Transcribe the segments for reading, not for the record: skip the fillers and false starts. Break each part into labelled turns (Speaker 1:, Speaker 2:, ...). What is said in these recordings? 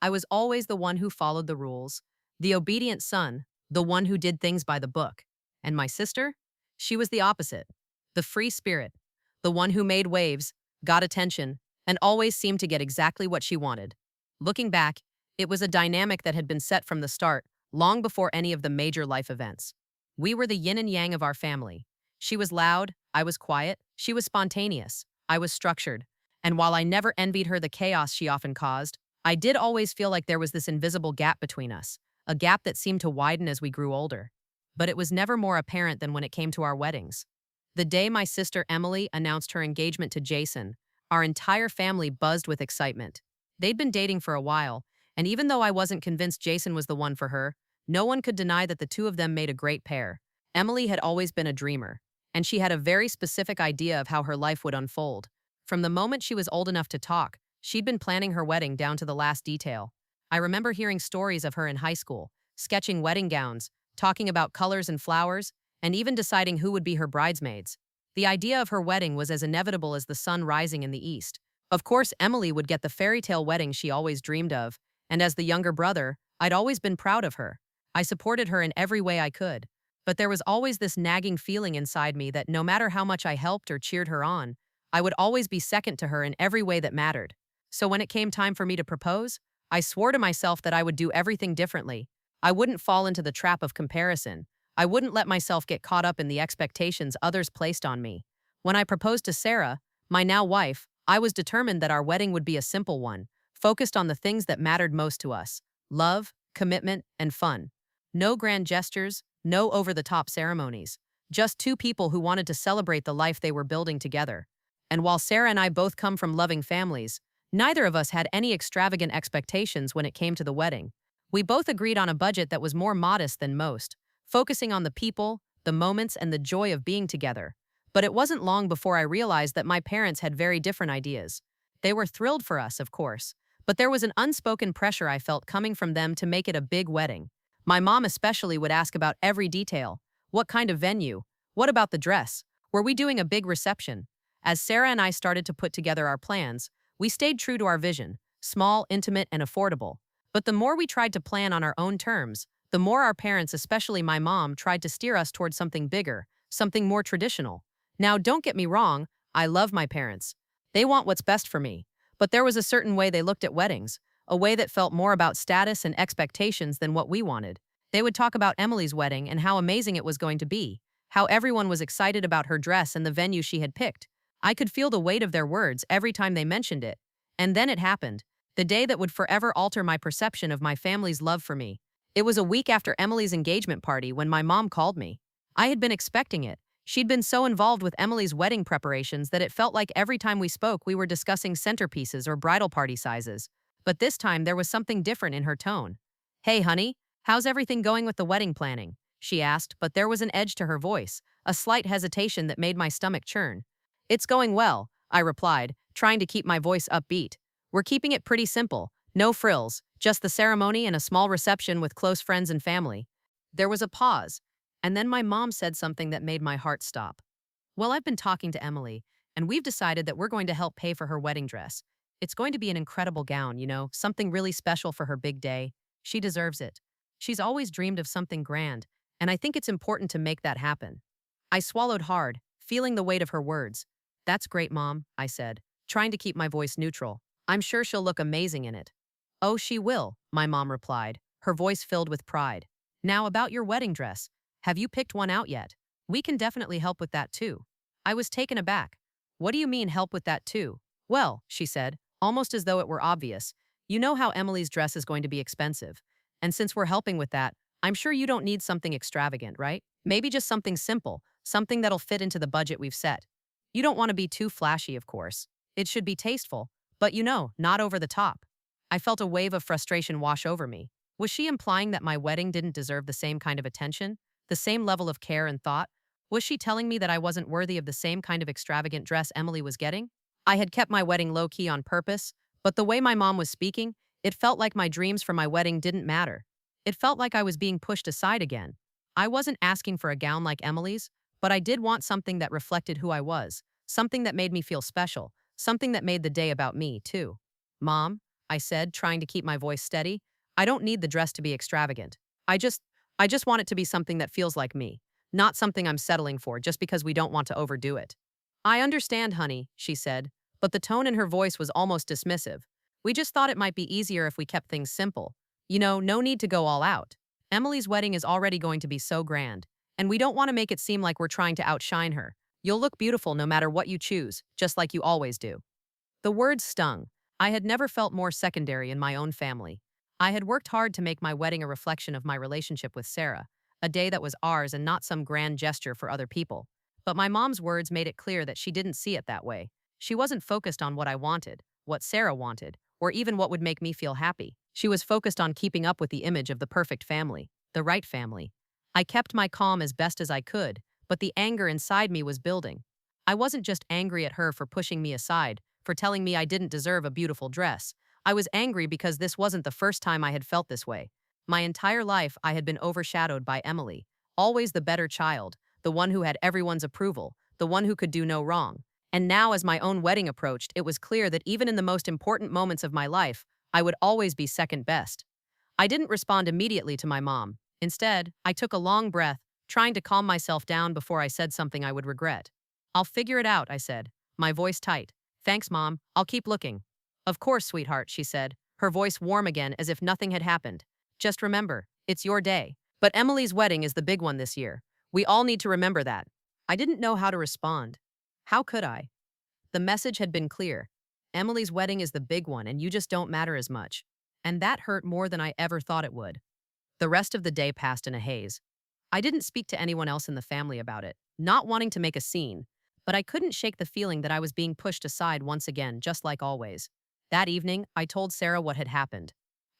Speaker 1: I was always the one who followed the rules, the obedient son, the one who did things by the book. And my sister? She was the opposite, the free spirit, the one who made waves, got attention, and always seemed to get exactly what she wanted. Looking back, it was a dynamic that had been set from the start, long before any of the major life events. We were the yin and yang of our family. She was loud, I was quiet, she was spontaneous, I was structured. And while I never envied her the chaos she often caused, I did always feel like there was this invisible gap between us, a gap that seemed to widen as we grew older. But it was never more apparent than when it came to our weddings. The day my sister Emily announced her engagement to Jason, our entire family buzzed with excitement. They'd been dating for a while, and even though I wasn't convinced Jason was the one for her, no one could deny that the two of them made a great pair. Emily had always been a dreamer, and she had a very specific idea of how her life would unfold. From the moment she was old enough to talk, she'd been planning her wedding down to the last detail. I remember hearing stories of her in high school, sketching wedding gowns, talking about colors and flowers, and even deciding who would be her bridesmaids. The idea of her wedding was as inevitable as the sun rising in the east. Of course, Emily would get the fairy tale wedding she always dreamed of, and as the younger brother, I'd always been proud of her. I supported her in every way I could. But there was always this nagging feeling inside me that no matter how much I helped or cheered her on, I would always be second to her in every way that mattered. So when it came time for me to propose, I swore to myself that I would do everything differently. I wouldn't fall into the trap of comparison. I wouldn't let myself get caught up in the expectations others placed on me. When I proposed to Sarah, my now wife, I was determined that our wedding would be a simple one, focused on the things that mattered most to us: love, commitment, and fun. No grand gestures, no over-the-top ceremonies. Just two people who wanted to celebrate the life they were building together. And while Sarah and I both come from loving families, neither of us had any extravagant expectations when it came to the wedding. We both agreed on a budget that was more modest than most, focusing on the people, the moments, and the joy of being together. But it wasn't long before I realized that my parents had very different ideas. They were thrilled for us, of course, but there was an unspoken pressure I felt coming from them to make it a big wedding. My mom especially would ask about every detail. What kind of venue? What about the dress? Were we doing a big reception? As Sarah and I started to put together our plans, we stayed true to our vision: small, intimate, and affordable. But the more we tried to plan on our own terms, the more our parents, especially my mom, tried to steer us towards something bigger, something more traditional. Now, don't get me wrong, I love my parents. They want what's best for me. But there was a certain way they looked at weddings, a way that felt more about status and expectations than what we wanted. They would talk about Emily's wedding and how amazing it was going to be, how everyone was excited about her dress and the venue she had picked. I could feel the weight of their words every time they mentioned it. And then it happened, the day that would forever alter my perception of my family's love for me. It was a week after Emily's engagement party when my mom called me. I had been expecting it. She'd been so involved with Emily's wedding preparations that it felt like every time we spoke we were discussing centerpieces or bridal party sizes. But this time there was something different in her tone. "Hey, honey, how's everything going with the wedding planning?" she asked, but there was an edge to her voice, a slight hesitation that made my stomach churn. "It's going well," I replied, trying to keep my voice upbeat. "We're keeping it pretty simple. No frills, just the ceremony and a small reception with close friends and family." There was a pause, and then my mom said something that made my heart stop. "Well, I've been talking to Emily, and we've decided that we're going to help pay for her wedding dress. It's going to be an incredible gown, something really special for her big day. She deserves it. She's always dreamed of something grand, and I think it's important to make that happen." I swallowed hard, feeling the weight of her words. "That's great, Mom," I said, trying to keep my voice neutral. "I'm sure she'll look amazing in it." "Oh, she will," my mom replied, her voice filled with pride. "Now about your wedding dress. Have you picked one out yet? We can definitely help with that too." I was taken aback. "What do you mean help with that too?" "Well," she said, almost as though it were obvious, "you know how Emily's dress is going to be expensive. And since we're helping with that, I'm sure you don't need something extravagant, right? Maybe just something simple, something that'll fit into the budget we've set. You don't want to be too flashy, of course. It should be tasteful, but not over the top." I felt a wave of frustration wash over me. Was she implying that my wedding didn't deserve the same kind of attention, the same level of care and thought? Was she telling me that I wasn't worthy of the same kind of extravagant dress Emily was getting? I had kept my wedding low-key on purpose, but the way my mom was speaking, it felt like my dreams for my wedding didn't matter. It felt like I was being pushed aside again. I wasn't asking for a gown like Emily's, but I did want something that reflected who I was, something that made me feel special, something that made the day about me, too. "Mom," I said, trying to keep my voice steady. I don't need the dress to be extravagant. I just I just want it to be something that feels like me, not something I'm settling for just because we don't want to overdo it. I understand, honey, she said, but the tone in her voice was almost dismissive. We just thought it might be easier if we kept things simple. You know, no need to go all out. Emily's wedding is already going to be so grand, and we don't want to make it seem like we're trying to outshine her. You'll look beautiful no matter what you choose, just like you always do. The words stung. I had never felt more secondary in my own family. I had worked hard to make my wedding a reflection of my relationship with Sarah, a day that was ours and not some grand gesture for other people. But my mom's words made it clear that she didn't see it that way. She wasn't focused on what I wanted, what Sarah wanted, or even what would make me feel happy. She was focused on keeping up with the image of the perfect family, the right family. I kept my calm as best as I could, but the anger inside me was building. I wasn't just angry at her for pushing me aside, for telling me I didn't deserve a beautiful dress. I was angry because this wasn't the first time I had felt this way. My entire life, I had been overshadowed by Emily, always the better child, the one who had everyone's approval, the one who could do no wrong. And now, as my own wedding approached, it was clear that even in the most important moments of my life, I would always be second best. I didn't respond immediately to my mom. Instead, I took a long breath, trying to calm myself down before I said something I would regret. I'll figure it out, I said, my voice tight. Thanks, Mom. I'll keep looking. Of course, sweetheart, she said, her voice warm again as if nothing had happened. Just remember, it's your day. But Emily's wedding is the big one this year. We all need to remember that. I didn't know how to respond. How could I? The message had been clear. Emily's wedding is the big one, and you just don't matter as much. And that hurt more than I ever thought it would. The rest of the day passed in a haze. I didn't speak to anyone else in the family about it, not wanting to make a scene, but I couldn't shake the feeling that I was being pushed aside once again, just like always. That evening, I told Sarah what had happened.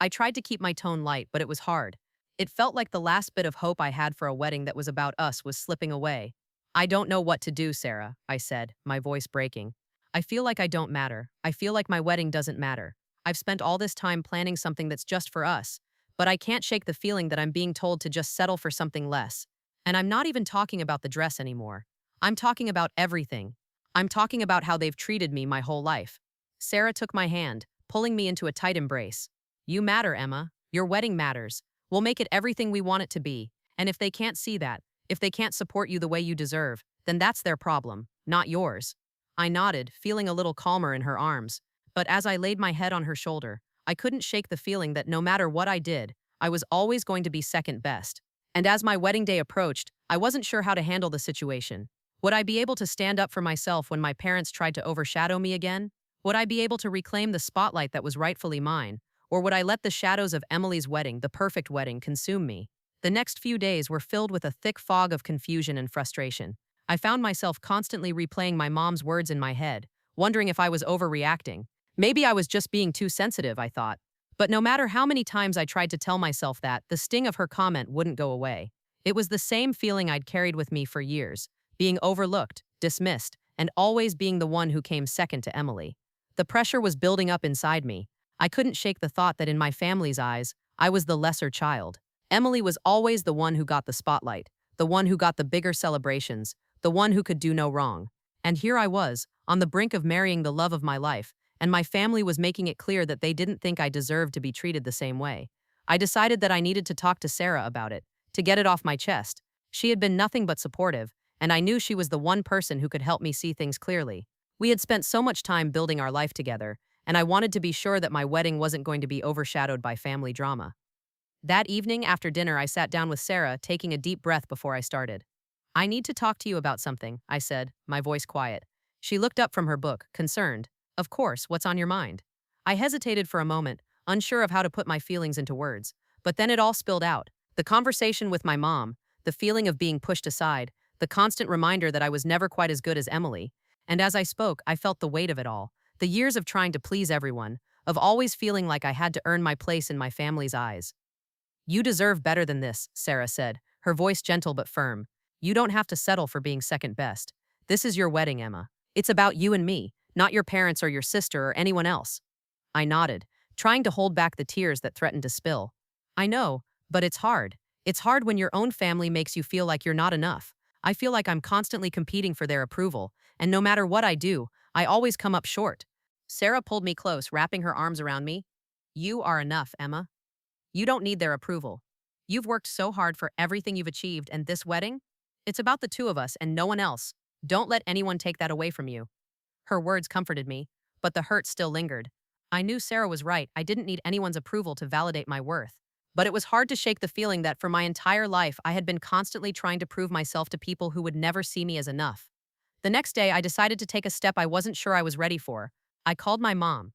Speaker 1: I tried to keep my tone light, but it was hard. It felt like the last bit of hope I had for a wedding that was about us was slipping away. I don't know what to do, Sarah, I said, my voice breaking. I feel like I don't matter. I feel like my wedding doesn't matter. I've spent all this time planning something that's just for us, but I can't shake the feeling that I'm being told to just settle for something less. And I'm not even talking about the dress anymore. I'm talking about everything. I'm talking about how they've treated me my whole life. Sarah took my hand, pulling me into a tight embrace. You matter, Emma. Your wedding matters. We'll make it everything we want it to be. And if they can't see that, if they can't support you the way you deserve, then that's their problem, not yours. I nodded, feeling a little calmer in her arms. But as I laid my head on her shoulder, I couldn't shake the feeling that no matter what I did, I was always going to be second best. And as my wedding day approached, I wasn't sure how to handle the situation. Would I be able to stand up for myself when my parents tried to overshadow me again? Would I be able to reclaim the spotlight that was rightfully mine? Or would I let the shadows of Emily's wedding, the perfect wedding, consume me? The next few days were filled with a thick fog of confusion and frustration. I found myself constantly replaying my mom's words in my head, wondering if I was overreacting. Maybe I was just being too sensitive, I thought. But no matter how many times I tried to tell myself that, the sting of her comment wouldn't go away. It was the same feeling I'd carried with me for years, being overlooked, dismissed, and always being the one who came second to Emily. The pressure was building up inside me. I couldn't shake the thought that in my family's eyes, I was the lesser child. Emily was always the one who got the spotlight, the one who got the bigger celebrations, the one who could do no wrong. And here I was, on the brink of marrying the love of my life, and my family was making it clear that they didn't think I deserved to be treated the same way. I decided that I needed to talk to Sarah about it, to get it off my chest. She had been nothing but supportive, and I knew she was the one person who could help me see things clearly. We had spent so much time building our life together, and I wanted to be sure that my wedding wasn't going to be overshadowed by family drama. That evening after dinner, I sat down with Sarah, taking a deep breath before I started. I need to talk to you about something, I said, my voice quiet. She looked up from her book, concerned. Of course, what's on your mind? I hesitated for a moment, unsure of how to put my feelings into words, but then it all spilled out. The conversation with my mom, the feeling of being pushed aside, the constant reminder that I was never quite as good as Emily. And as I spoke, I felt the weight of it all. The years of trying to please everyone, of always feeling like I had to earn my place in my family's eyes. You deserve better than this, Sarah said, her voice gentle but firm. You don't have to settle for being second best. This is your wedding, Emma. It's about you and me, not your parents or your sister or anyone else. I nodded, trying to hold back the tears that threatened to spill. I know, but it's hard. It's hard when your own family makes you feel like you're not enough. I feel like I'm constantly competing for their approval, and no matter what I do, I always come up short. Sarah pulled me close, wrapping her arms around me. You are enough, Emma. You don't need their approval. You've worked so hard for everything you've achieved, and this wedding? It's about the two of us and no one else. Don't let anyone take that away from you. Her words comforted me, but the hurt still lingered. I knew Sarah was right. I didn't need anyone's approval to validate my worth. But it was hard to shake the feeling that for my entire life I had been constantly trying to prove myself to people who would never see me as enough. The next day, I decided to take a step I wasn't sure I was ready for. I called my mom.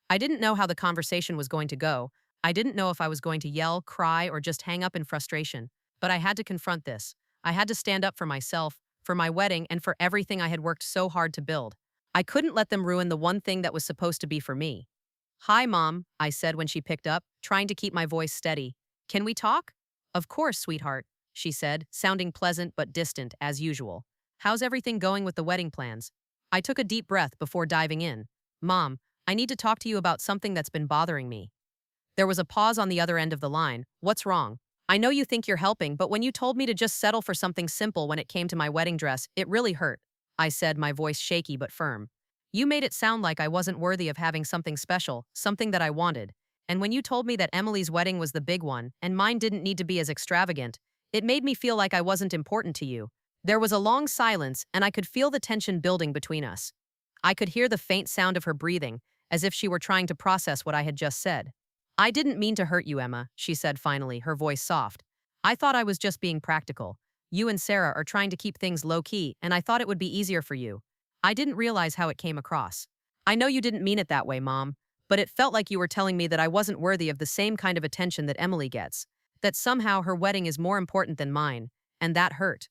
Speaker 1: I didn't know how the conversation was going to go. I didn't know if I was going to yell, cry, or just hang up in frustration. But I had to confront this. I had to stand up for myself, for my wedding, and for everything I had worked so hard to build. I couldn't let them ruin the one thing that was supposed to be for me. Hi, Mom, I said when she picked up, trying to keep my voice steady. Can we talk? Of course, sweetheart, she said, sounding pleasant but distant as usual. How's everything going with the wedding plans? I took a deep breath before diving in. Mom, I need to talk to you about something that's been bothering me. There was a pause on the other end of the line. What's wrong? I know you think you're helping, but when you told me to just settle for something simple when it came to my wedding dress, it really hurt, I said, my voice shaky but firm. You made it sound like I wasn't worthy of having something special, something that I wanted. And when you told me that Emily's wedding was the big one, and mine didn't need to be as extravagant, it made me feel like I wasn't important to you. There was a long silence, and I could feel the tension building between us. I could hear the faint sound of her breathing, as if she were trying to process what I had just said. I didn't mean to hurt you, Emma, she said finally, her voice soft. I thought I was just being practical. You and Sarah are trying to keep things low-key, and I thought it would be easier for you. I didn't realize how it came across. I know you didn't mean it that way, Mom, but it felt like you were telling me that I wasn't worthy of the same kind of attention that Emily gets, that somehow her wedding is more important than mine, and that hurt.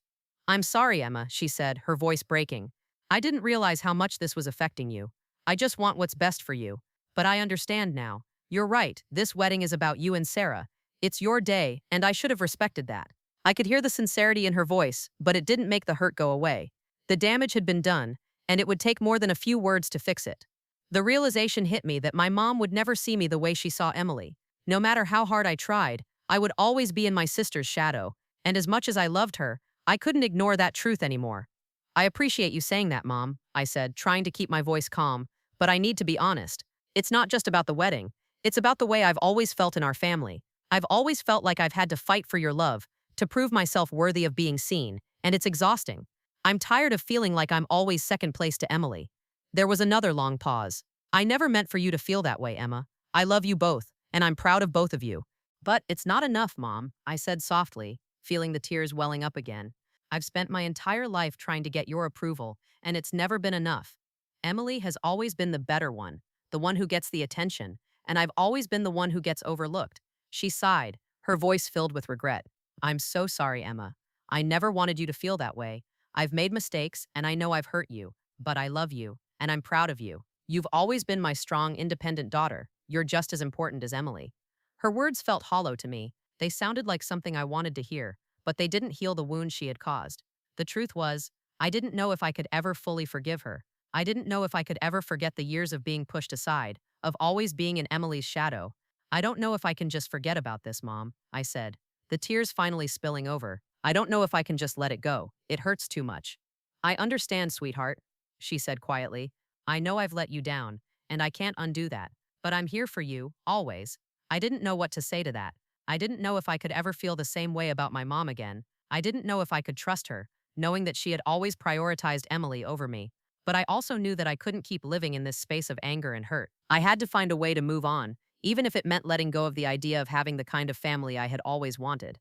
Speaker 1: I'm sorry, Emma, she said, her voice breaking. I didn't realize how much this was affecting you. I just want what's best for you. But I understand now. You're right, this wedding is about you and Sarah. It's your day, and I should have respected that. I could hear the sincerity in her voice, but it didn't make the hurt go away. The damage had been done, and it would take more than a few words to fix it. The realization hit me that my mom would never see me the way she saw Emily. No matter how hard I tried, I would always be in my sister's shadow, and as much as I loved her, I couldn't ignore that truth anymore. I appreciate you saying that, Mom, I said, trying to keep my voice calm, but I need to be honest. It's not just about the wedding. It's about the way I've always felt in our family. I've always felt like I've had to fight for your love, to prove myself worthy of being seen, and it's exhausting. I'm tired of feeling like I'm always second place to Emily. There was another long pause. I never meant for you to feel that way, Emma. I love you both, and I'm proud of both of you. But it's not enough, Mom, I said softly, feeling the tears welling up again. I've spent my entire life trying to get your approval, and it's never been enough. Emily has always been the better one, the one who gets the attention, and I've always been the one who gets overlooked. She sighed, her voice filled with regret. I'm so sorry, Emma. I never wanted you to feel that way. I've made mistakes, and I know I've hurt you, but I love you, and I'm proud of you. You've always been my strong, independent daughter. You're just as important as Emily. Her words felt hollow to me. They sounded like something I wanted to hear, but they didn't heal the wound she had caused. The truth was, I didn't know if I could ever fully forgive her. I didn't know if I could ever forget the years of being pushed aside, of always being in Emily's shadow. I don't know if I can just forget about this, Mom, I said, the tears finally spilling over. I don't know if I can just let it go. It hurts too much. I understand, sweetheart, she said quietly. I know I've let you down, and I can't undo that, but I'm here for you, always. I didn't know what to say to that. I didn't know if I could ever feel the same way about my mom again. I didn't know if I could trust her, knowing that she had always prioritized Emily over me. But I also knew that I couldn't keep living in this space of anger and hurt. I had to find a way to move on, even if it meant letting go of the idea of having the kind of family I had always wanted.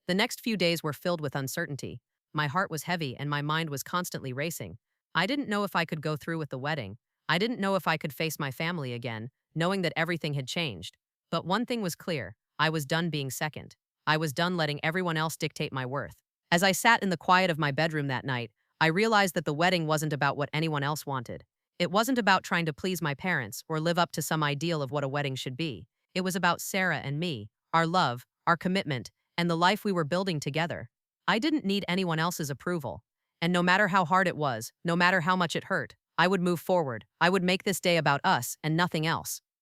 Speaker 1: The next few days were filled with uncertainty. My heart was heavy and my mind was constantly racing. I didn't know if I could go through with the wedding. I didn't know if I could face my family again, knowing that everything had changed. But one thing was clear. I was done being second. I was done letting everyone else dictate my worth. As I sat in the quiet of my bedroom that night, I realized that the wedding wasn't about what anyone else wanted. It wasn't about trying to please my parents or live up to some ideal of what a wedding should be. It was about Sarah and me, our love, our commitment, and the life we were building together. I didn't need anyone else's approval. And no matter how hard it was, no matter how much it hurt, I would move forward. I would make this day about us and nothing else.